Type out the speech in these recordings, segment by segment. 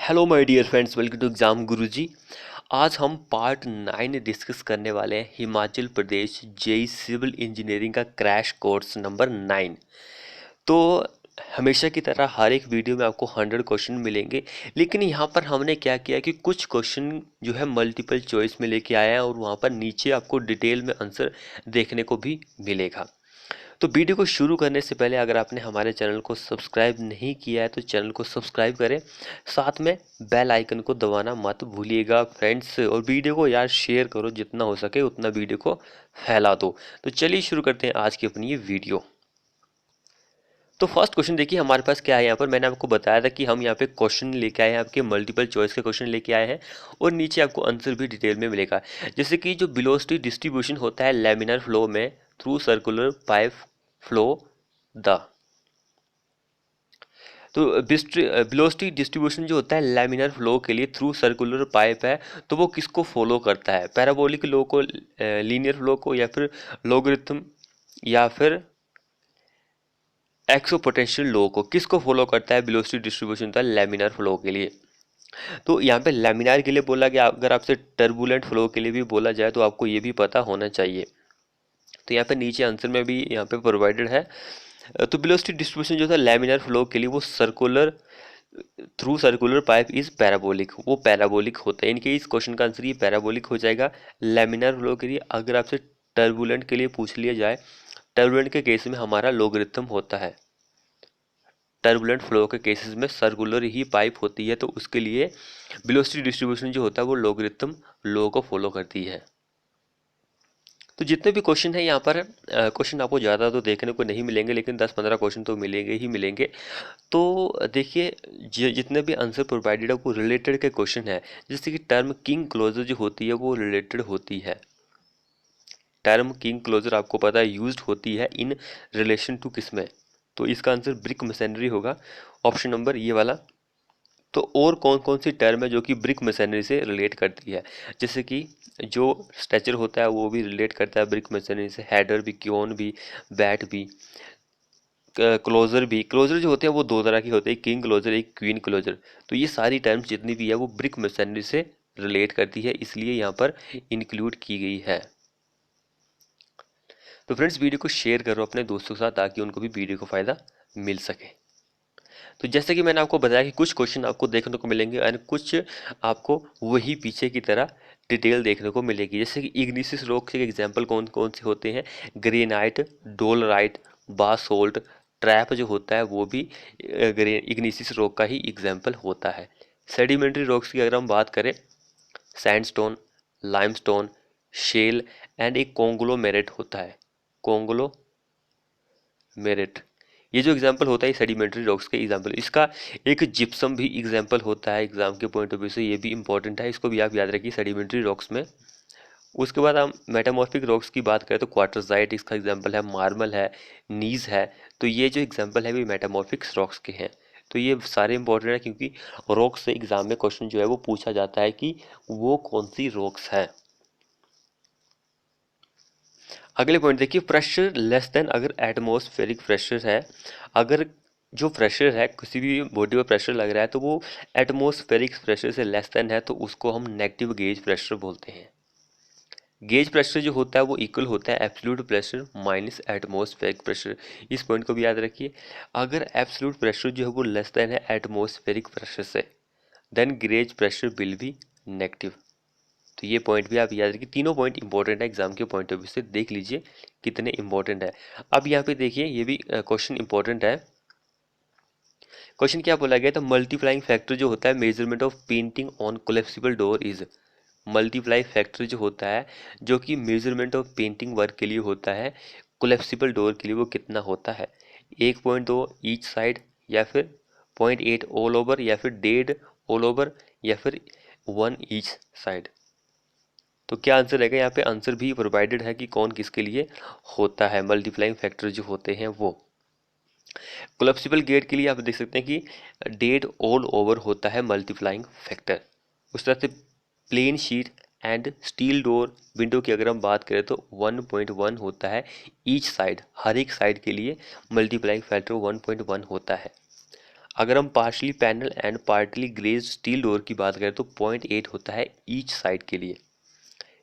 Hello my dear friends, welcome to exam Guruji. आज हम part 9 discuss करने वाले हैं Himachal Pradesh JE civil engineering का क्रैश कोर्स नंबर 9। तो हमेशा की तरह हर एक वीडियो में आपको 100 क्वेश्चन मिलेंगे, लेकिन यहाँ पर हमने क्या किया कि कुछ क्वेश्चन जो है मल्टीपल चॉइस में लेके आए हैं और वहाँ पर नीचे आपको डिटेल में आंसर देखने को भी मिलेगा। तो वीडियो को शुरू करने से पहले अगर आपने हमारे चैनल को सब्सक्राइब नहीं किया है तो चैनल को सब्सक्राइब करें, साथ में बेल आइकन को दबाना मत भूलिएगा फ्रेंड्स। और वीडियो को यार शेयर करो, जितना हो सके उतना वीडियो को फैला दो। तो चलिए शुरू करते हैं आज की अपनी ये वीडियो। तो फर्स्ट क्वेश्चन देखिए हमारे पास क्या है। यहाँ पर मैंने आपको बताया था कि हम यहाँ पे क्वेश्चन लेके आए हैं, आपके मल्टीपल चॉइस के क्वेश्चन लेके आए हैं और नीचे आपको आंसर भी डिटेल में मिलेगा। जैसे कि जो वेलोसिटी डिस्ट्रीब्यूशन होता है लैमिनार फ्लो में through circular pipe flow the. तो वेलोसिटी डिस्ट्रीब्यूशन जो होता है लैमिनार फ्लो के लिए थ्रू सर्कुलर पाइप है, तो वो किसको फॉलो करता है? पैराबोलिक लो को, लीनियर फ्लो को, या फिर लोगरिथम, या फिर एक्सोपोटेंशियल लो को? किसको फॉलो करता है वेलोसिटी डिस्ट्रीब्यूशन होता है लैमिनार फ्लो के लिए? तो यहाँ पे लैमिनार के लिए बोला गया, अगर आपसे टर्बुलेंट फ्लो के लिए भी बोला जाए तो आपको ये भी पता होना चाहिए। तो यहाँ पे नीचे आंसर में भी यहाँ पे प्रोवाइडेड है। तो वेलोसिटी डिस्ट्रीब्यूशन जो था लैमिनार फ्लो के लिए वो circular through circular pipe is parabolic, वो पैराबोलिक होता है। इनके इस क्वेश्चन का आंसर ये पैराबोलिक हो जाएगा लैमिनार फ्लो के लिए। अगर आपसे टर्बुलेंट के लिए पूछ लिया जाए, टर्बुलेंट के केस में हमारा लोगरिथम होता है। टर्बुलेंट फ्लो के केसेस में सर्कुलर ही पाइप होती है, तो उसके लिए वेलोसिटी डिस्ट्रीब्यूशन जो होता है वो लोगरिथम लो को फॉलो करती है। तो जितने भी क्वेश्चन है यहाँ पर, क्वेश्चन आपको ज़्यादा तो देखने को नहीं मिलेंगे, लेकिन 10-15 क्वेश्चन तो मिलेंगे ही मिलेंगे। तो देखिए जितने भी आंसर प्रोवाइडेड है वो रिलेटेड के क्वेश्चन है। जैसे कि टर्म किंग क्लोजर जो होती है वो रिलेटेड होती है। टर्म किंग क्लोजर आपको पता है यूज्ड होती है इन रिलेशन टू किस में? तो इसका आंसर ब्रिक मशीनरी होगा, ऑप्शन नंबर ये वाला। तो और कौन कौन सी टर्म है जो कि ब्रिक मशीनरी से रिलेट करती है? जैसे कि जो स्ट्रेचर होता है वो भी रिलेट करता है ब्रिक मशीनरी से, हेडर भी, क्योन भी, बैट भी, क्लोजर भी। क्लोजर जो होते हैं वो दो तरह के होते हैं, किंग क्लोजर, एक क्वीन क्लोजर। तो ये सारी टर्म्स जितनी भी है वो ब्रिक मशीनरी से रिलेट करती है, इसलिए यहाँ पर इंक्लूड की गई है। तो फ्रेंड्स वीडियो को शेयर करो अपने दोस्तों के साथ ताकि उनको भी वीडियो को फायदा मिल सके। तो जैसे कि मैंने आपको बताया कि कुछ क्वेश्चन आपको देखने को मिलेंगे और कुछ आपको वही पीछे की तरह डिटेल देखने को मिलेगी। जैसे कि इग्निसिस रॉक के एग्जांपल कौन कौन से होते हैं? ग्रेनाइट, डोलराइट, बासोल्ट, ट्रैप जो होता है वो भी इग्निसिस रॉक का ही एग्जाम्पल होता है। सेडिमेंट्री रॉक्स की अगर हम बात करें, सैंडस्टोन, लाइमस्टोन, शेल एंड एक कोंग्लोमेरेट होता है। कोंग्लोमेरेट, ये जो एग्जाम्पल होता है सेडिमेंट्री रॉक्स के एग्जाम्पल। इसका एक जिप्सम भी एग्जाम्पल होता है, एग्जाम के पॉइंट ऑफ व्यू से ये भी इंपॉर्टेंट है, इसको भी आप याद रखिए सेडिमेंट्री रॉक्स में। उसके बाद हम मेटामॉर्फिक रॉक्स की बात करें तो क्वार्टरजाइट इसका एग्जाम्पल है, मार्बल है, नीज है। तो ये जो एग्जाम्पल है वो मेटामॉर्फिक रॉक्स के हैं। तो ये सारे इंपॉर्टेंट है क्योंकि रॉक्स से एग्जाम में क्वेश्चन जो है वो पूछा जाता है कि वो कौन सी रॉक्स है। अगले पॉइंट देखिए, प्रेशर लेस देन, अगर एटमॉस्फेरिक प्रेशर है, अगर जो प्रेशर है किसी भी बॉडी पर प्रेशर लग रहा है तो वो एटमॉस्फेरिक प्रेशर से लेस देन है, तो उसको हम नेगेटिव गेज प्रेशर बोलते हैं। गेज प्रेशर जो होता है वो इक्वल होता है absolute pressure minus atmospheric pressure. इस पॉइंट को भी याद रखिए। अगर एब्सोल्यूट प्रेशर जो है वो लेस देन है एटमॉस्फेरिक प्रेशर से, then gauge pressure will be negative. तो ये पॉइंट भी आप याद रखिए। तीनों पॉइंट इंपॉर्टेंट है, एग्जाम के पॉइंट ऑफ व्यू से देख लीजिए कितने इंपॉर्टेंट है। अब यहाँ पे देखिए ये भी क्वेश्चन इंपॉर्टेंट है। क्वेश्चन क्या बोला गया था? मल्टीप्लाइंग फैक्टर जो होता है measurement of painting on collapsible door is. Multiply factor जो होता है जो कि मेजरमेंट ऑफ पेंटिंग वर्क के लिए होता है, कोलेप्सिबल डोर के लिए वो कितना होता है? 1.2 ईच साइड, या फिर 0.8 ऑल ओवर, या फिर 1.5 ऑल ओवर, या फिर 1 ईच साइड? तो क्या आंसर रहेगा? यहाँ पे आंसर भी प्रोवाइडेड है कि कौन किसके लिए होता है। मल्टीप्लाइंग फैक्टर जो होते हैं वो कोलेप्सिबल गेट के लिए आप देख सकते हैं कि डेड ऑल ओवर होता है मल्टीप्लाइंग फैक्टर। उस तरह से plain sheet and steel door window की अगर हम बात करें तो 1.1 होता है ईच साइड, हर एक साइड के लिए मल्टीप्लाइंग फैक्टर 1.1 होता है। अगर हम partially panel and partly glazed steel door की बात करें तो 0.8 होता है ईच साइड के लिए।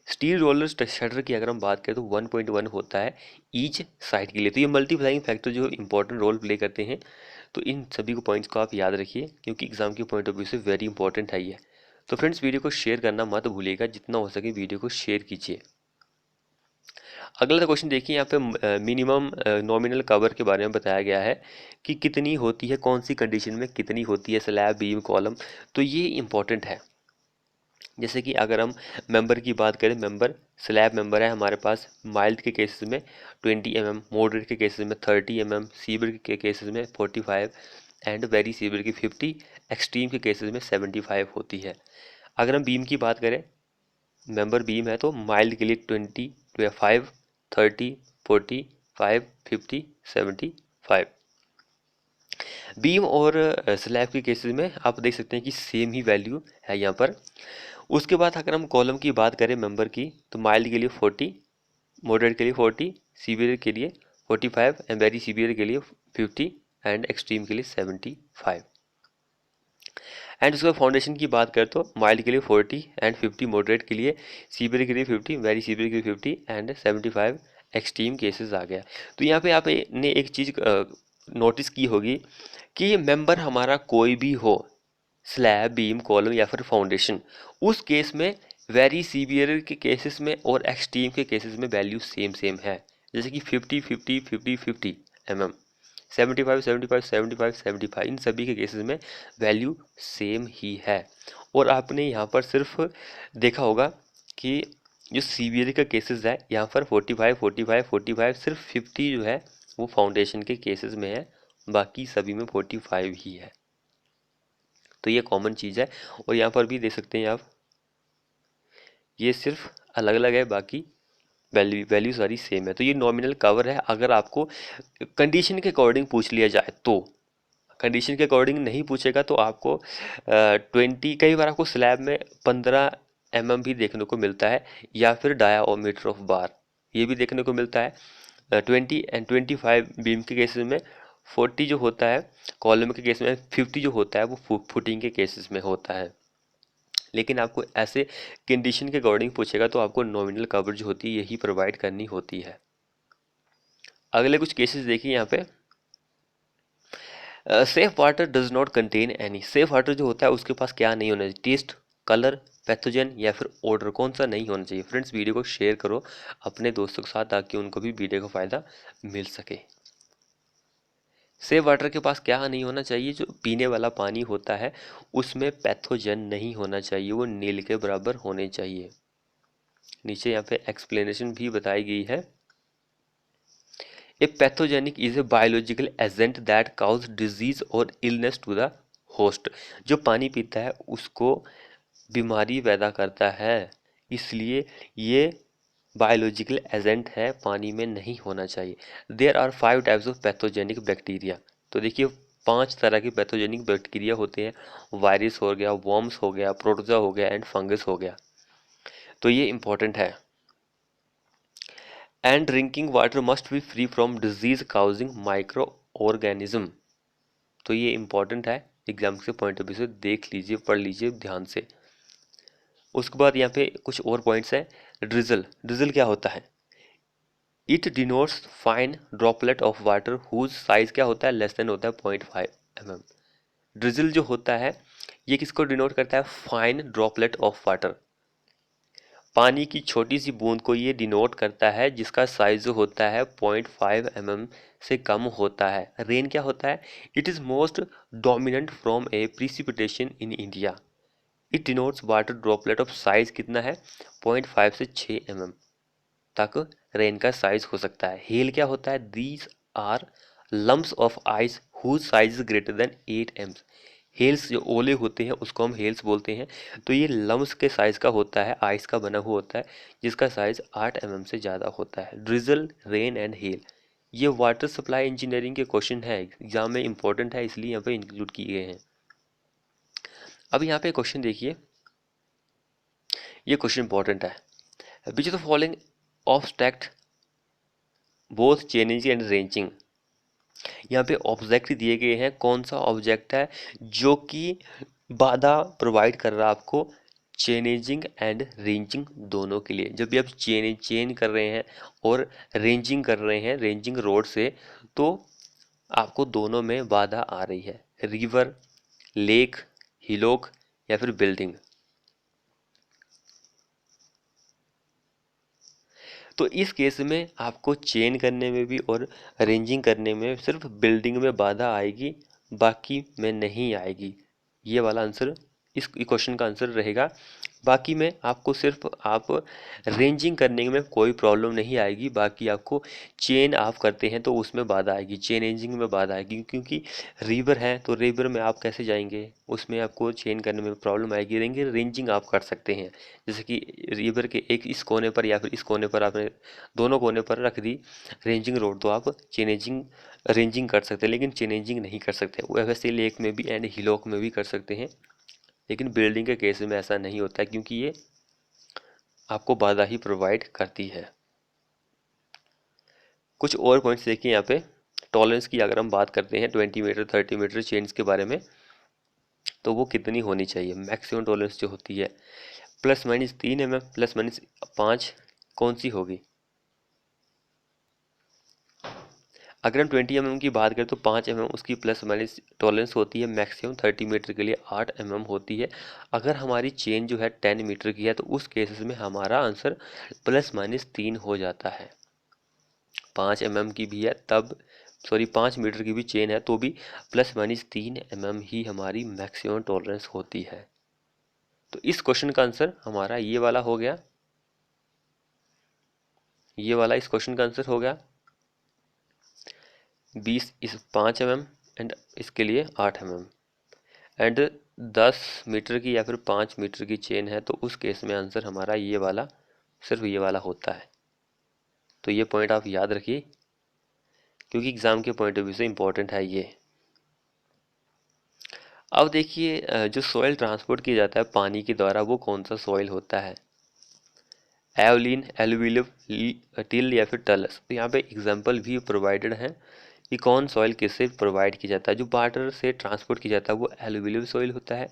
स्टील रोलर शटर की अगर हम बात करें तो 1.1 होता है ईच साइड के लिए। तो ये मल्टीप्लाइंग फैक्टर जो इंपॉर्टेंट रोल प्ले करते हैं, तो इन सभी को पॉइंट्स को आप याद रखिए क्योंकि एग्जाम के पॉइंट ऑफ व्यू से वेरी इंपॉर्टेंट है ये। तो फ्रेंड्स वीडियो को शेयर करना मत भूलिएगा, जितना हो सके वीडियो को शेयर कीजिए। अगला क्वेश्चन देखिए, यहाँ पे मिनिमम नॉमिनल कवर के बारे में बताया गया है कि कितनी होती है, कौन सी कंडीशन में कितनी होती है स्लैब बीम कॉलम। तो ये इंपॉर्टेंट है। जैसे कि अगर हम मेंबर की बात करें, मेंबर स्लैब मेंबर है हमारे पास, माइल्ड के केसेस में 20 mm, मॉडरेट के केसेस में 30 mm, सीवियर के केसेस में 45 एंड वेरी सीवियर की 50, एक्सट्रीम के केसेस में 75 होती है। अगर हम बीम की बात करें, मेंबर बीम है तो माइल्ड के लिए 20, 5, 30, 45, 50, 75। बीम और स्लैब के केसेस में आप देख सकते हैं कि सेम ही वैल्यू है यहाँ पर। उसके बाद अगर हम कॉलम की बात करें मेंबर की, तो माइल्ड के लिए 40, मॉडरेट के लिए 40, सीवियर के लिए 45 एंड वेरी सीवियर के लिए 50 एंड एक्सट्रीम के लिए 75। एंड उसके बाद फाउंडेशन की बात करें तो माइल्ड के लिए 40 एंड 50 मॉडरेट के लिए, सीवियर के लिए 50, वेरी सीवियर के लिए 50 एंड 75 एक्सट्रीम केसेस आ गया। तो यहाँ पे आपने एक चीज़ नोटिस की होगी कि मेंबर हमारा कोई भी हो, स्लैब बीम कॉलम या फिर फाउंडेशन, उस केस में वेरी सीवियर के केसेस में और एक्सट्रीम के केसेस में वैल्यू सेम सेम है। जैसे कि 50 50 50 50 mm, 75 75 75 75, इन सभी के केसेस में वैल्यू सेम ही है। और आपने यहाँ पर सिर्फ देखा होगा कि जो सीवियर का केसेस है यहाँ पर 45 45 45, सिर्फ 50 जो है वो फाउंडेशन के केसेस में है, बाकी सभी में 45 ही है। तो ये कॉमन चीज़ है। और यहाँ पर भी देख सकते हैं आप, ये सिर्फ अलग अलग है, बाकी वैल्यू सारी सेम है। तो ये नॉमिनल कवर है। अगर आपको कंडीशन के अकॉर्डिंग पूछ लिया जाए तो, कंडीशन के अकॉर्डिंग नहीं पूछेगा तो आपको 20, कई बार आपको स्लैब में 15 mm भी देखने को मिलता है, या फिर डायामीटर ऑफ बार ये भी देखने को मिलता है। 20 एंड 25 बीम के केसेस में, 40 जो होता है कॉलम के केस में, 50 जो होता है वो फुटिंग के केसेस में होता है। लेकिन आपको ऐसे कंडीशन के अकॉर्डिंग पूछेगा तो आपको नॉमिनल कवरेज होती है यही प्रोवाइड करनी होती है। अगले कुछ केसेस देखिए यहाँ पे। Safe water does not contain any, safe water जो होता है उसके पास क्या नहीं होना चाहिए, टेस्ट, कलर, पैथोजन या फिर ऑर्डर, कौन सा नहीं होना चाहिए। फ्रेंड्स वीडियो को शेयर करो अपने दोस्तों के साथ ताकि उनको भी वीडियो का फ़ायदा मिल सके। सेफ वाटर के पास क्या नहीं होना चाहिए, जो पीने वाला पानी होता है उसमें पैथोजन नहीं होना चाहिए, वो नील के बराबर होने चाहिए। नीचे यहाँ पे एक्सप्लेनेशन भी बताई गई है। A pathogenic is a biological agent that causes disease और इलनेस टू द होस्ट, जो पानी पीता है उसको बीमारी पैदा करता है, इसलिए ये बायोलॉजिकल एजेंट है, पानी में नहीं होना चाहिए। There are 5 types of pathogenic bacteria, तो देखिए 5 तरह के पैथोजेनिक बैक्टीरिया होते हैं। वायरस हो गया, वर्म्स हो गया, प्रोटोजोआ हो गया एंड फंगस हो गया। तो ये इंपॉर्टेंट है। And drinking water must be free from disease causing micro organism, तो ये इंपॉर्टेंट है, एग्जाम के पॉइंट ऑफ व्यू से देख लीजिए, पढ़ लीजिए ध्यान से। उसके बाद यहाँ पे कुछ और पॉइंट्स है। ड्रिजल, ड्रिजल क्या होता है, it denotes fine droplet of water whose size क्या होता है, लेस देन होता है 0.5 mm। ड्रिजल जो होता है ये किसको डिनोट करता है, फाइन ड्रॉपलेट ऑफ वाटर, पानी की छोटी सी बूंद को ये डिनोट करता है जिसका साइज जो होता है 0.5 mm से कम होता है। रेन क्या होता है, it is most dominant from A precipitation in India, it denotes water droplet of size कितना है 0.5 से 6 mm तक रेन का साइज हो सकता है। हेल क्या होता है, these are lumps of ice whose size is greater than 8 M. Hails जो ओले होते हैं उसको हम हेल्स बोलते हैं। तो ये लम्प्स के साइज का होता है, आइस का बना हुआ होता है जिसका साइज 8 mm से ज़्यादा होता है। ड्रिजल, रेन एंड हेल, ये वाटर सप्लाई इंजीनियरिंग के क्वेश्चन है, एग्जाम में इंपॉर्टेंट है इसलिए यहाँ पे इंक्लूड किए गए हैं। अब यहाँ पे क्वेश्चन देखिए, ये क्वेश्चन इंपॉर्टेंट है। विच of the following obstruct both चेनिंग and wrenching, यहाँ पे ऑब्जेक्ट दिए गए हैं, कौन सा ऑब्जेक्ट है जो कि बाधा प्रोवाइड कर रहा है आपको चेनेजिंग एंड रेंजिंग दोनों के लिए। जब भी आप चेन कर रहे हैं और रेंजिंग कर रहे हैं रेंजिंग रोड से, तो आपको दोनों में बाधा आ रही है, रिवर, लेक, हिलोक या फिर बिल्डिंग। तो इस केस में आपको चेन करने में भी और रेंजिंग करने में सिर्फ बिल्डिंग में बाधा आएगी, बाकी में नहीं आएगी। ये वाला आंसर इस क्वेश्चन का आंसर रहेगा। बाकी में आपको सिर्फ आप रेंजिंग करने में कोई प्रॉब्लम नहीं आएगी, बाकी आपको चेन आप करते हैं तो उसमें बाधा आएगी, चेन रेंजिंग में बाधा आएगी, क्योंकि रिवर है तो रिवर में आप कैसे जाएंगे, उसमें आपको चेन करने में प्रॉब्लम आएगी। रेंजिंग आप कर सकते हैं, जैसे कि रिवर के एक इस कोने पर या फिर इस कोने पर आपने दोनों कोने पर रख दी रेंजिंग रोड, तो आप चेनेजिंग रेंजिंग कर सकते हैं, लेकिन चेनेजिंग नहीं कर सकते। वैसे लेक में भी एंड हिलोक में भी कर सकते हैं, लेकिन बिल्डिंग के केस में ऐसा नहीं होता है, क्योंकि ये आपको बाधा ही प्रोवाइड करती है। कुछ और पॉइंट्स देखिए यहाँ पे। टॉलरेंस की अगर हम बात करते हैं 20 मीटर 30 मीटर चेन्स के बारे में, तो वो कितनी होनी चाहिए। मैक्सिमम टॉलरेंस जो होती है ±3 mm, ±5, कौन सी होगी। अगर हम 20 mm की बात करें तो 5 mm उसकी प्लस माइनस टॉलरेंस होती है। मैक्सिमम 30 मीटर के लिए 8 mm होती है। अगर हमारी चेन जो है 10 मीटर की है तो उस केसेस में हमारा आंसर ±3 हो जाता है। 5 mm की भी है तब, सॉरी 5 मीटर की भी चेन है तो भी ±3 mm ही हमारी मैक्सिमम टॉलरेंस होती है। तो इस क्वेश्चन का आंसर हमारा ये वाला हो गया, ये वाला इस क्वेश्चन का आंसर हो गया 20 इस 5 mm एंड इसके लिए 8 mm। एंड 10 मीटर की या फिर 5 मीटर की चेन है तो उस केस में आंसर हमारा ये वाला, सिर्फ ये वाला होता है। तो ये पॉइंट आप याद रखिए, क्योंकि एग्जाम के पॉइंट ऑफ व्यू से इंपॉर्टेंट है ये। अब देखिए जो सॉइल ट्रांसपोर्ट किया जाता है पानी के द्वारा, वो कौन सा सॉइल होता है। एवलिन, एलुविल, टिल या फिर टलस। तो यहाँ पे एग्जांपल भी प्रोवाइडेड है कि कौन सॉइल किससे प्रोवाइड किया जाता है। जो वाटर से ट्रांसपोर्ट किया जाता है वो एलुविल सॉइल होता है।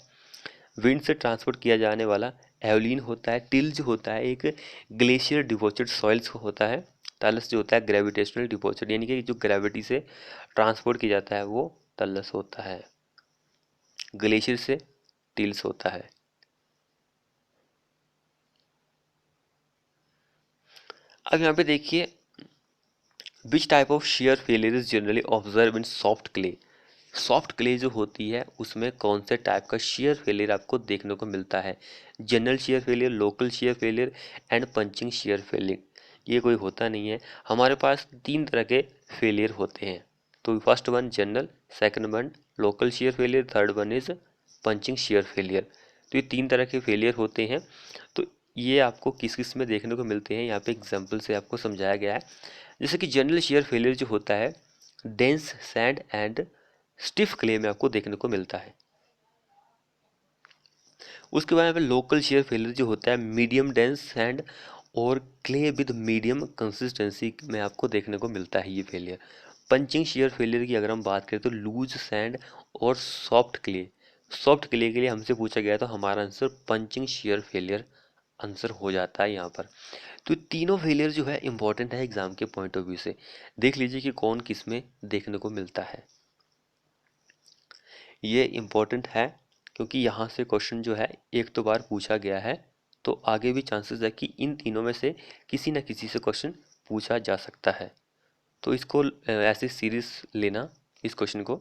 विंड से ट्रांसपोर्ट किया जाने वाला एवलिन होता है। टिल जो होता है एक ग्लेशियर डिपॉजिट सॉइल्स होता है। टलस जो होता है ग्रेविटेशनल डिपॉजिट, यानी कि जो ग्रेविटी से ट्रांसपोर्ट किया जाता है वो टलस होता है। ग्लेशियर से टिल्स होता है। अब यहाँ पे देखिए, which type of share failure is generally observe in soft clay. Soft clay जो होती है उसमें कौन से टाइप का शेयर फेलियर आपको देखने को मिलता है। General share failure, local share failure and punching share failure. ये कोई होता नहीं है। हमारे पास 3 तरह के फेलियर होते हैं। तो first one general, second one local share failure, third one is punching share failure. तो ये 3 तरह के फेलियर होते हैं। तो ये आपको किस किस में देखने को मिलते हैं, यहाँ पे एग्जाम्पल से आपको समझाया गया है। जैसे कि जनरल शेयर फेलियर जो होता है dense sand and stiff clay में आपको देखने को मिलता है। उसके बाद में लोकल शेयर फेलियर जो होता है मीडियम डेंस सैंड और क्ले विद मीडियम कंसिस्टेंसी में आपको देखने को मिलता है ये फेलियर। पंचिंग शेयर फेलियर की अगर हम बात करें तो लूज सैंड और सॉफ्ट क्ले। सॉफ्ट क्ले के लिए हमसे पूछा गया तो हमारा answer punching share failure answer हो जाता है यहाँ पर। तो तीनों फेलियर जो है इंपॉर्टेंट है एग्जाम के पॉइंट ऑफ व्यू से। देख लीजिए कि कौन किस में देखने को मिलता है। ये इम्पोर्टेंट है क्योंकि यहाँ से क्वेश्चन जो है एक तो बार पूछा गया है, तो आगे भी चांसेस है कि इन तीनों में से किसी न किसी से क्वेश्चन पूछा जा सकता है। तो इसको ऐसे सीरीज लेना इस क्वेश्चन को।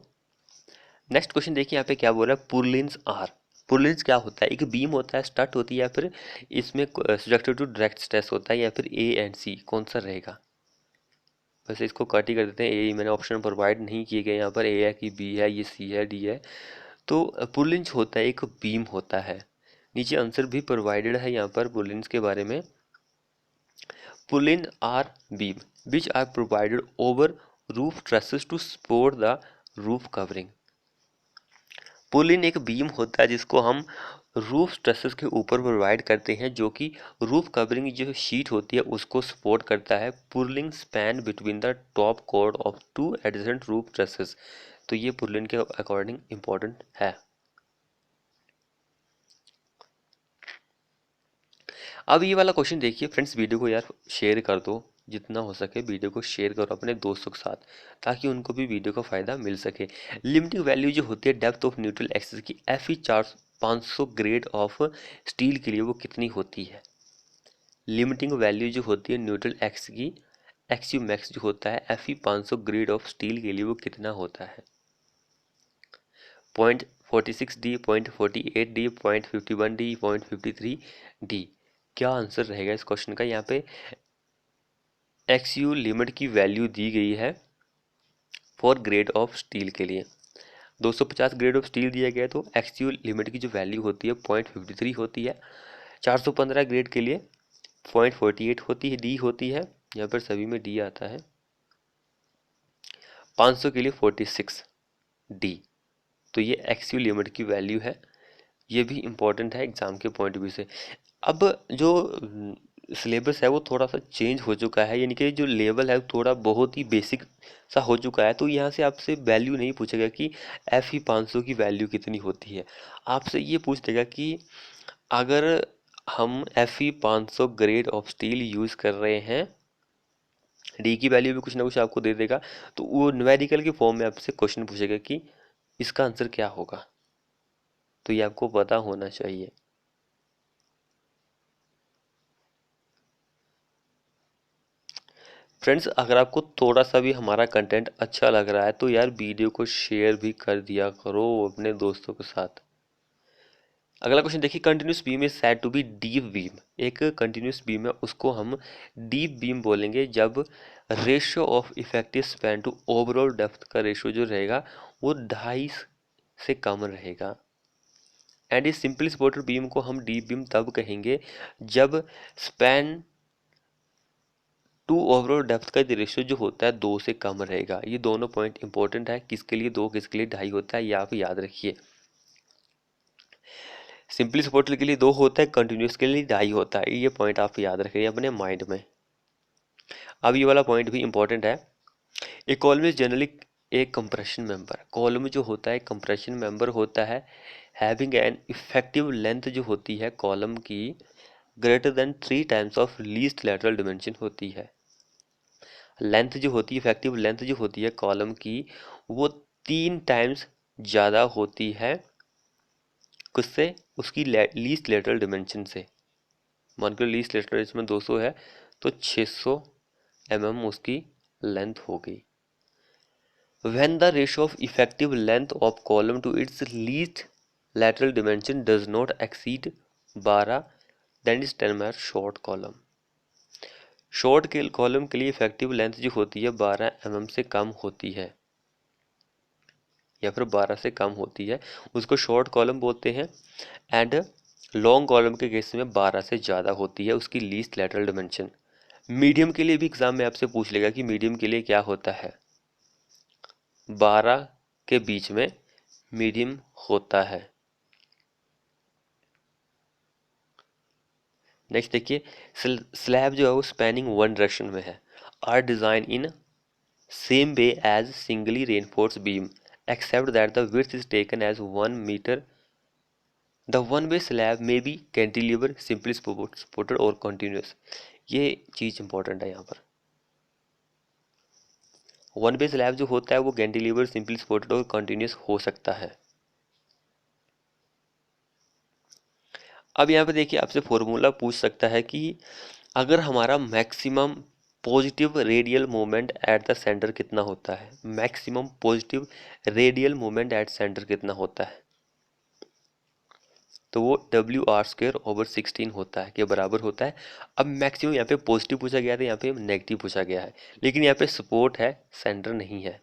नेक्स्ट क्वेश्चन देखिए यहाँ पे क्या बोल रहा है, पुर्लिन्स आर। पुर्लिन्स क्या होता है, एक बीम होता है, स्टट होती है, या फिर इसमें सब्जेक्टेड टू डायरेक्ट स्ट्रेस होता है, या फिर ए एंड सी, कौन सा रहेगा। वैसे इसको कट ही कर देते हैं, ए मैंने ऑप्शन प्रोवाइड नहीं किए गए यहाँ पर, ए है कि बी है, ये सी है, डी है। तो पुर्लिन्स होता है एक बीम होता है। नीचे आंसर भी प्रोवाइडेड है यहाँ पर पुर्लिन्स के बारे में। Purlin are beam which are provided over roof trusses to support the roof covering. Purlin एक बीम होता है जिसको हम रूफ स्ट्रेसेस के ऊपर प्रोवाइड करते हैं, जो कि रूफ कवरिंग जो शीट होती है उसको सपोर्ट करता है। Purlin span between the top chord of two adjacent roof trusses. तो ये पुलिंग के अकॉर्डिंग इंपॉर्टेंट है। अब ये वाला क्वेश्चन देखिए फ्रेंड्स, वीडियो को यार शेयर कर दो, जितना हो सके वीडियो को शेयर करो अपने दोस्तों के साथ, ताकि उनको भी वीडियो का फ़ायदा मिल सके। लिमिटिंग वैल्यू जो होती है डेप्थ ऑफ न्यूट्रल एक्सिस की, F E 500 grade of steel के लिए वो कितनी होती है। लिमिटिंग वैल्यू जो होती है न्यूट्रल एक्स की, एक्स यू मैक्स जो होता है F E 500 grade of steel के लिए वो कितना होता है। 0.46 डी, 0.48 डी, 0.51 डी, 0.53 डी। क्या आंसर रहेगा इस क्वेश्चन का। यहाँ पे एक्स यू लिमिट की वैल्यू दी गई है फॉर ग्रेड ऑफ स्टील के लिए। 250 ग्रेड ऑफ स्टील दिया गया है, तो एक्स यू लिमिट की जो वैल्यू होती है 0.53 होती है। 415 ग्रेड के लिए 0.48 होती है, डी होती है, यहाँ पर सभी में डी आता है। 500 के लिए 46 डी। तो ये एक्स यू लिमिट की वैल्यू है, ये भी इम्पोर्टेंट है एग्जाम के पॉइंट ऑफ व्यू से। अब जो सिलेबस है वो थोड़ा सा चेंज हो चुका है, यानी कि जो लेवल है थोड़ा बहुत ही बेसिक सा हो चुका है। तो यहाँ से आपसे वैल्यू नहीं पूछेगा कि एफ ई 500 की वैल्यू कितनी होती है, आपसे ये पूछ देगा कि अगर हम F E 500 grade of steel use कर रहे हैं, डी की वैल्यू भी कुछ ना कुछ आपको दे देगा, तो वो न्यूमेरिकल के फॉर्म में आपसे क्वेश्चन पूछेगा कि इसका आंसर क्या होगा। तो ये आपको पता होना चाहिए। फ्रेंड्स, अगर आपको थोड़ा सा भी हमारा कंटेंट अच्छा लग रहा है तो यार वीडियो को शेयर भी कर दिया करो अपने दोस्तों के साथ। अगला क्वेश्चन देखिए, continuous beam is said to be deep beam. एक कंटिन्यूस बीम है उसको हम डीप बीम बोलेंगे जब ratio of effective span to overall depth का रेशियो जो रहेगा वो 2.5 से कम रहेगा। एंड इस सिंपली सपोर्टेड बीम को हम डीप बीम तब कहेंगे जब स्पैन टू ओवरऑल डेप्थ का रेशियो जो होता है 2 से कम रहेगा। ये दोनों पॉइंट इंपॉर्टेंट है, किसके लिए 2 किसके लिए 2.5 होता है, ये आप याद रखिए। सिंपली सपोर्टेड के लिए 2 होता है, कंटिन्यूस के लिए 2.5 होता है, ये पॉइंट आप याद रखिए अपने माइंड में। अब ये वाला पॉइंट भी इंपॉर्टेंट है। ए कॉलम इज जनरली एक कंप्रेशन मेंबर। कॉलम जो होता है कंप्रेशन मेंबर होता है, हैविंग एन इफेक्टिव लेंथ जो होती है कॉलम की greater than 3 times of least lateral dimension होती है। लेंथ जो होती है, इफेक्टिव लेंथ जो होती है कॉलम की, वो 3 टाइम्स ज़्यादा होती है किससे, उसकी लीस्ट लेटरल डिमेंशन से। मान के लीस्ट लेटरल इसमें 200 है तो 600 mm उसकी लेंथ हो गई। When the ratio of effective length of column to its least lateral dimension does not exceed 12, then is termed as short column। Short के कॉलम के लिए इफेक्टिव लेंथ जो होती है 12 mm से कम होती है, या फिर 12 से कम होती है, उसको शॉर्ट कॉलम बोलते हैं। एंड लॉन्ग कॉलम के केस में 12 से ज़्यादा होती है उसकी लीस्ट लैटरल डिमेंशन। मीडियम के लिए भी एग्जाम में आपसे पूछ लेगा कि मीडियम के लिए क्या होता है, 12 के बीच में मीडियम होता है। नेक्स्ट देखिए, स्लैब जो है वो स्पैनिंग वन डायरेक्शन में है, are designed in same way as singly reinforced beam except that the width is taken as 1 metre. The one way slab में बी कैंटिलीवर सिंपली सपोर्टेड और कंटिन्यूस। ये चीज़ इंपॉर्टेंट है यहाँ पर। वन वे स्लैब जो होता है वो कैंटिलीवर सिंपली सपोर्टेड और कंटिन्यूस हो सकता है। अब यहाँ पे देखिए आपसे फॉर्मूला पूछ सकता है कि अगर हमारा maximum positive radial moment at the centre कितना होता है, maximum positive radial moment at centre कितना होता है, तो वो WR²/16 होता है, के बराबर होता है। अब मैक्सिमम यहाँ पे पॉजिटिव पूछा गया था, यहाँ पे नेगेटिव पूछा गया है, लेकिन यहाँ पे सपोर्ट है सेंटर नहीं है,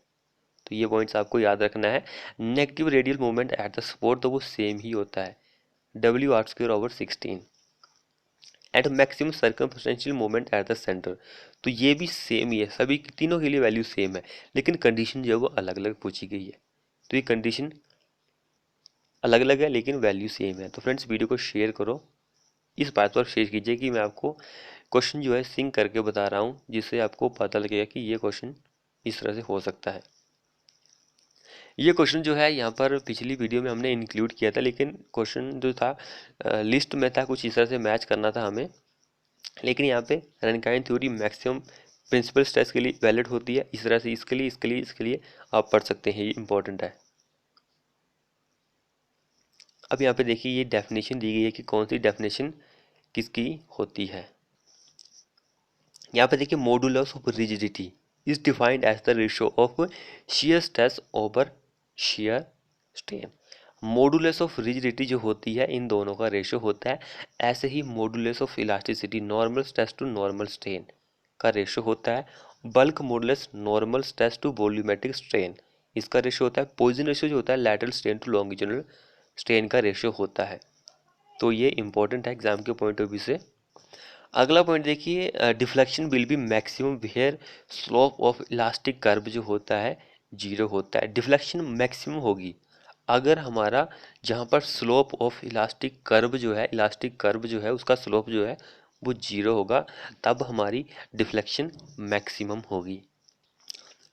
तो ये पॉइंट्स आपको याद रखना है। Negative radial moment at the support तो वो सेम ही होता है, WR²/16। At maximum circumferential moment at the centre, तो ये भी सेम ही है, सभी तीनों के लिए वैल्यू सेम है, लेकिन कंडीशन जो है वो अलग अलग पूछी गई है। तो ये कंडीशन अलग अलग है लेकिन वैल्यू सेम है। तो फ्रेंड्स वीडियो को शेयर करो, इस बात पर शेयर कीजिए कि मैं आपको क्वेश्चन जो है सिंक करके बता रहा हूँ, जिससे आपको पता लगेगा कि ये क्वेश्चन इस तरह से हो सकता है। ये क्वेश्चन जो है यहाँ पर पिछली वीडियो में हमने इंक्लूड किया था, लेकिन क्वेश्चन जो था लिस्ट में था, कुछ इस तरह से मैच करना था हमें। लेकिन यहाँ पे Rankine theory maximum principal stress के लिए वैलिड होती है, इस तरह से इसके लिए आप पढ़ सकते हैं, ये इंपॉर्टेंट है। अब यहाँ पे देखिए ये डेफिनेशन दी गई है कि कौन सी डेफिनेशन किसकी होती है। यहाँ पे देखिए modulus of rigidity is defined as the ratio of shear stress over shear strain. Modulus of rigidity जो होती है इन दोनों का रेशियो होता है, ऐसे ही modulus of elasticity normal stress to normal strain का रेशियो होता है। Bulk modulus normal stress to volumetric strain, इसका रेशियो होता है। पॉइजन रेशियो जो होता है lateral strain to longitudinal strain का रेशियो होता है। तो ये इंपॉर्टेंट है एग्जाम के पॉइंट ऑफ व्यू से। अगला पॉइंट देखिए deflection will be maximum where slope of elastic curve जो होता है जीरो होता है। डिफ्लेक्शन मैक्सिमम होगी अगर हमारा जहाँ पर स्लोप ऑफ इलास्टिक कर्व जो है उसका स्लोप जो है वो जीरो होगा, तब हमारी डिफ्लेक्शन मैक्सिमम होगी।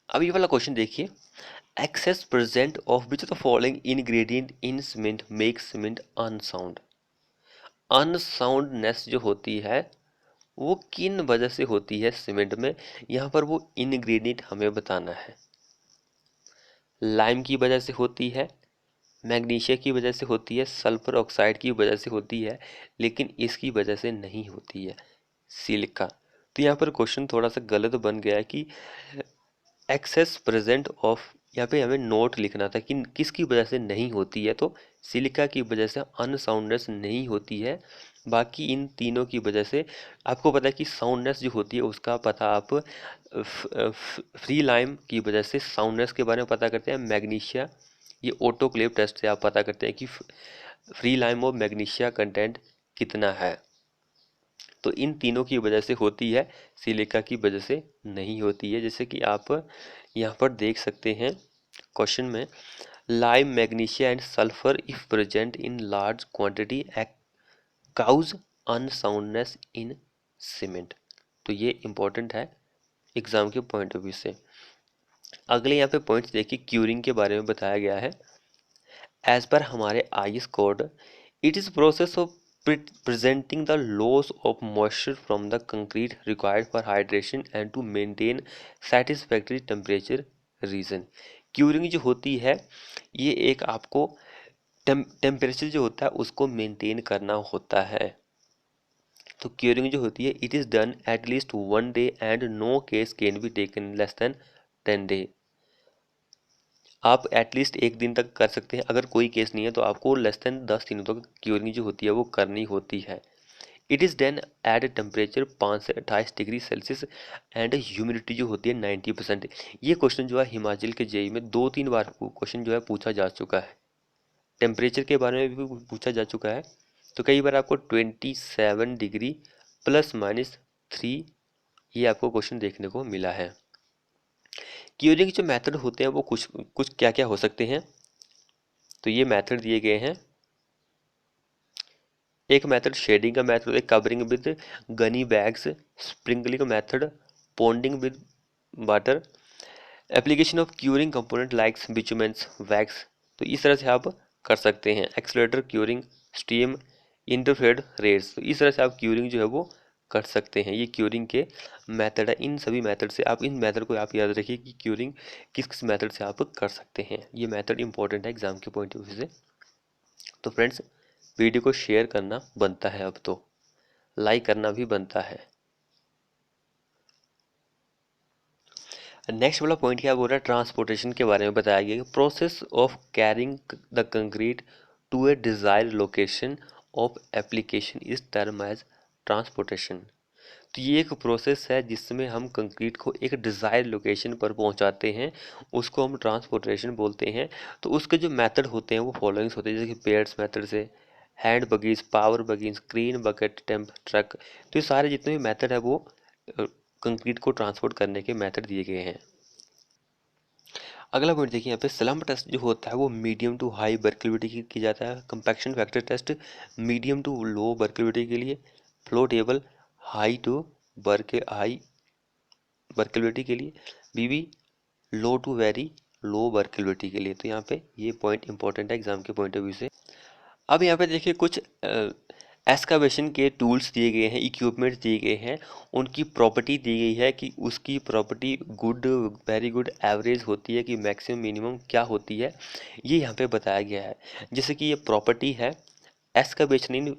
अब ये वाला क्वेश्चन देखिए, excess present of which of the following ingredient in cement makes cement unsound. Unsoundness जो होती है वो किन वजह से होती है सीमेंट में, यहाँ पर वो इनग्रेडिएंट हमें बताना है। लाइम की वजह से होती है, मैग्नीशिया की वजह से होती है, सल्फर ऑक्साइड की वजह से होती है, लेकिन इसकी वजह से नहीं होती है सिलिका। तो यहाँ पर क्वेश्चन थोड़ा सा गलत बन गया है कि एक्सेस प्रेजेंट ऑफ, यहाँ पे हमें नोट लिखना था कि किसकी वजह से नहीं होती है, तो सिलिका की वजह से अनसाउंडनेस नहीं होती है। बाकी इन तीनों की वजह से आपको पता है कि साउंडनेस जो होती है उसका पता आप फ्री लाइम की वजह से साउंडनेस के बारे में पता करते हैं। मैग्नीशिया ये ऑटोक्लेव टेस्ट से आप पता करते हैं कि फ्री लाइम और मैग्नीशिया कंटेंट कितना है। तो इन तीनों की वजह से होती है, सिलिका की वजह से नहीं होती है। जैसे कि आप यहाँ पर देख सकते हैं क्वेश्चन में, lime magnesia and sulphur if present in large quantity cause unsoundness in cement. तो ये इंपॉर्टेंट है एग्जाम के पॉइंट ऑफ व्यू से। अगले यहाँ पे पॉइंट्स देखिए, क्यूरिंग के बारे में बताया गया है। एज पर हमारे IS code, it is process of presenting the loss of moisture from the concrete required for hydration and to maintain satisfactory temperature region। Curing जो होती है ये एक आपको टेम्परेचर जो होता है उसको मेंटेन करना होता है। तो क्यूरिंग जो होती है it is done at least 1 day and no case can be taken less than 10 day. आप एटलीस्ट एक दिन तक कर सकते हैं, अगर कोई केस नहीं है तो आपको लेस देन 10 दिनों तक क्यूरिंग जो होती है वो करनी होती है। It is done at temperature 5 से 28 डिग्री सेल्सियस एंड ह्यूमिडिटी जो होती है 90%। ये क्वेश्चन जो है हिमाचल के जेई में 2-3 बार क्वेश्चन जो है पूछा जा चुका है। टेम्परेचर के बारे में भी पूछा जा चुका है। तो कई बार आपको 27 डिग्री ±3 ये आपको क्वेश्चन देखने को मिला है। क्यूरिंग जो मेथड होते हैं वो कुछ कुछ क्या क्या हो सकते हैं, तो ये मेथड दिए गए हैं। एक मेथड शेडिंग का मेथड है, covering with gunny bags, sprinkling method, ponding with water, application of curing component likes bitumens wax. तो इस तरह से आप कर सकते हैं। Accelerator curing, steam, interfered rates, तो इस तरह से आप क्यूरिंग जो है वो कर सकते हैं। ये क्यूरिंग के मेथड है। इन सभी मेथड से आप इन मेथड को आप याद रखिए कि क्यूरिंग किस किस मेथड से आप कर सकते हैं। ये मेथड इंपॉर्टेंट है एग्जाम के पॉइंट ऑफ व्यू से। तो फ्रेंड्स वीडियो को शेयर करना बनता है, अब तो लाइक करना भी बनता है। नेक्स्ट वाला पॉइंट क्या बोल रहा है, ट्रांसपोर्टेशन के बारे में बताया गया। Process of carrying the concrete to a desired location of application is term as transportation. तो ये एक प्रोसेस है जिसमें हम कंक्रीट को एक डिज़ायर्ड लोकेशन पर पहुंचाते हैं, उसको हम ट्रांसपोर्टेशन बोलते हैं। तो उसके जो मेथड होते हैं वो फॉलोइंग्स होते हैं, जैसे कि पेयर्स मेथड से, hand buggies, power buggies, crane, bucket, temp, truck. तो ये सारे जितने भी मेथड है वो कंक्रीट को ट्रांसपोर्ट करने के मेथड दिए गए हैं। अगला पॉइंट देखिए यहाँ पे स्लम्प टेस्ट जो होता है वो मीडियम टू हाई वर्किलिटी की जाता है। Compaction factor test medium to low workability के लिए। Flow table high to high workability के लिए। बीबी लो टू वेरी लो वर्किलिटी के लिए। तो यहाँ पे ये पॉइंट इंपॉर्टेंट है एग्जाम के पॉइंट ऑफ व्यू से। अब यहाँ पे देखिए कुछ एक्सकावेशन के टूल्स दिए गए हैं, इक्विपमेंट्स दिए गए हैं, उनकी प्रॉपर्टी दी गई है कि उसकी property good, very good, average होती है कि मैक्सिमम मिनिमम क्या होती है, ये यहाँ पे बताया गया है। जैसे कि ये प्रॉपर्टी है एक्सकावेशन इन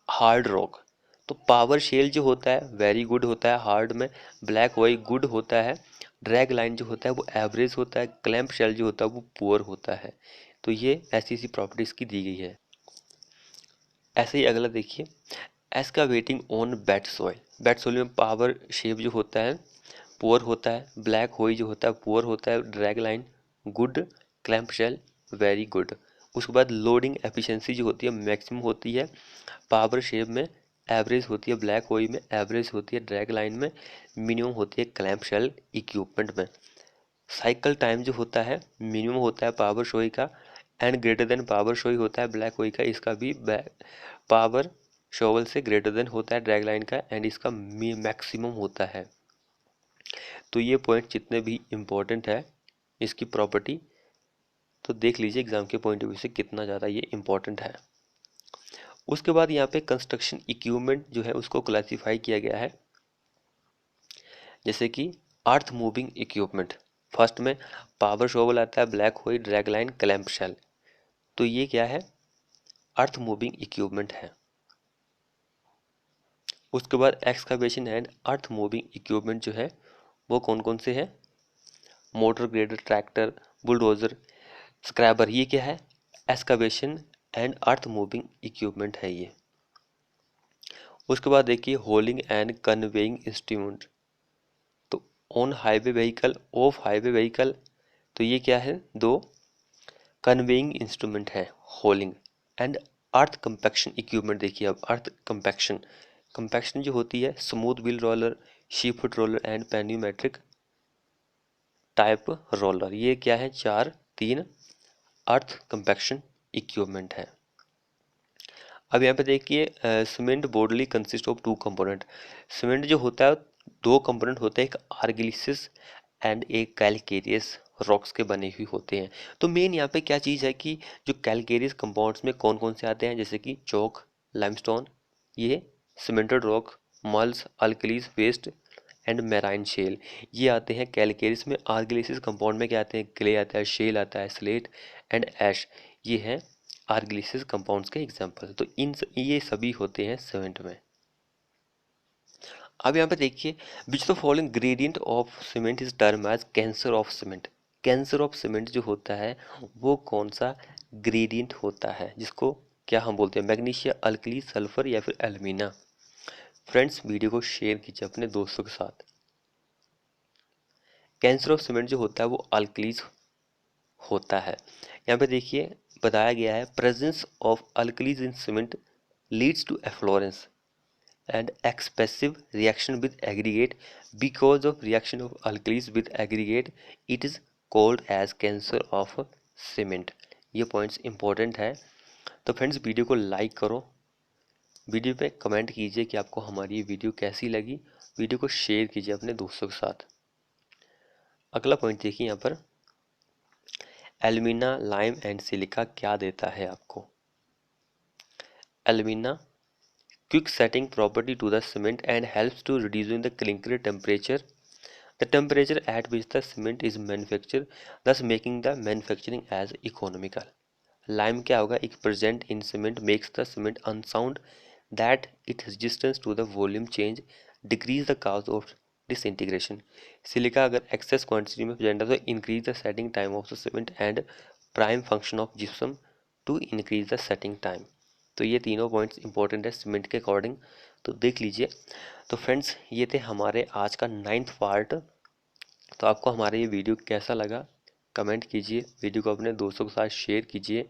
हार्ड रॉक, तो पावर शेल जो होता है वेरी गुड होता है हार्ड में, ब्लैक वाई गुड होता है, ड्रैग लाइन जो होता है वो एवरेज होता है, क्लैंप शेल जो होता है वो पुअर होता है। तो ये ऐसी ऐसी प्रॉपर्टीज़ की दी गई है। ऐसे ही अगला देखिए excavating on bed soil. Bed soil में पावर शेप जो होता है पुअर होता है, ब्लैक होई जो होता है पुअर होता है, drag line good, clamshell very good. उसके बाद लोडिंग एफिशिएंसी जो होती है मैक्सिमम होती है, पावर शेप में एवरेज होती है, ब्लैक होई में एवरेज होती है, ड्रैग लाइन में मिनिमम होती है, क्लैंप शेल इक्विपमेंट में। साइकिल टाइम जो होता है मिनिमम होता है पावर शोई का, and greater than power showy होता है ब्लैक होई का, इसका भी पावर शोवल से ग्रेटर देन होता है ड्रैग लाइन का, एंड इसका मैक्सिमम होता है। तो ये पॉइंट जितने भी इम्पोर्टेंट है इसकी प्रॉपर्टी, तो देख लीजिए एग्जाम के पॉइंट ऑफ व्यू से कितना ज़्यादा ये इम्पोर्टेंट है। उसके बाद यहाँ पे कंस्ट्रक्शन इक्विपमेंट जो है उसको क्लासीफाई किया गया है, जैसे कि अर्थ मूविंग इक्विपमेंट। फर्स्ट में पावर शोवल आता है, ब्लैक होई, ड्रैग लाइन, क्लैंप शेल। तो ये क्या है, अर्थ मूविंग इक्विपमेंट है। उसके बाद excavation and earth moving equipment जो है वो कौन कौन से हैं, मोटर ग्रेडर, ट्रैक्टर, बुलडोजर, स्क्रैबर। ये क्या है, excavation and earth moving equipment है ये। उसके बाद देखिए होलिंग एंड कन्वेइंग इंस्ट्रूमेंट। तो on highway vehicle, of highway vehicle, तो ये क्या है, दो कन्वेइंग इंस्ट्रूमेंट है होलिंग एंड अर्थ कंपैक्शन इक्विपमेंट। देखिए अब अर्थ कंपैक्शन, कंपैक्शन जो होती है smooth wheel roller, शीफुट roller and pneumatic type roller. ये क्या है, चार तीन अर्थ कंपैक्शन इक्विपमेंट है। अब यहाँ पे देखिए cement broadly consist of two component. Cement जो होता है दो कंपोनेंट होते हैं, एक आर्गिलिसिस एंड एक कैलकेरियस रॉक्स के बने हुए होते हैं। तो मेन यहाँ पे क्या चीज़ है कि जो कैलकेरियस कंपाउंड्स में कौन कौन से आते हैं, जैसे कि चौक, लाइमस्टोन, ये cemented rock, marls, alkalis waste and marine shell, ये आते हैं कैलकेरियस में। आर्गिलिसिस कंपाउंड में क्या आते हैं, क्ले आता है, शेल आता है, स्लेट एंड ऐश, ये है आर्गिलिसिस कंपाउंड्स के एग्जांपल। तो ये सभी होते हैं सीमेंट में। अब यहाँ पे देखिए which the following gradient of cement is term as cancer of cement. Cancer of cement जो होता है वो कौन सा ग्रेडियंट होता है, जिसको क्या हम बोलते हैं, मैग्नीशिया, अल्कली, सल्फर या फिर एल्यूमिना। फ्रेंड्स वीडियो को शेयर कीजिए अपने दोस्तों के साथ। कैंसर ऑफ सीमेंट जो होता है वो अल्कलीज होता है। यहाँ पे देखिए बताया गया है presence of alkalies in cement leads to efflorescence and expressive reaction with aggregate. Because of reaction of alkalis with aggregate it is called as cancer of cement। ये पॉइंट्स इंपॉर्टेंट है। तो फ्रेंड्स वीडियो को like करो, video पे comment कीजिए कि आपको हमारी ये वीडियो कैसी लगी, वीडियो को शेयर कीजिए अपने दोस्तों के साथ। अगला पॉइंट देखिए यहाँ पर एल्यूमिना, लाइम एंड सिलिका क्या देता है आपको। Alumina quick setting property to the cement and helps to reducing the clinker temperature, the temperature at which the cement is manufactured, thus making the manufacturing as economical। Lime क्या होगा, एक present in cement makes the cement unsound that its resistance to the volume change decrease the cause of disintegration। Silica अगर excess quantity में present है तो increase the setting time of the cement and prime function of gypsum to increase the setting time। तो ये तीनों points important है cement के according, तो देख लीजिए। तो फ्रेंड्स ये थे हमारे आज का 9th पार्ट। तो आपको हमारा ये वीडियो कैसा लगा कमेंट कीजिए, वीडियो को अपने दोस्तों के साथ शेयर कीजिए,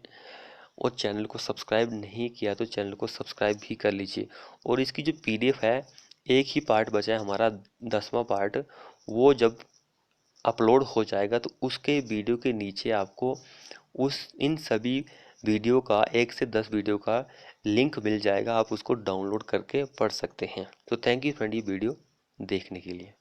और चैनल को सब्सक्राइब नहीं किया तो चैनल को सब्सक्राइब भी कर लीजिए। और इसकी जो PDF है, एक ही पार्ट बचा है हमारा 10वां पार्ट, वो जब अपलोड हो जाएगा तो उसके वीडियो के नीचे आपको इन सभी वीडियो का 1 से 10 वीडियो का लिंक मिल जाएगा, आप उसको डाउनलोड करके पढ़ सकते हैं। तो थैंक यू फ्रेंड ये वीडियो देखने के लिए।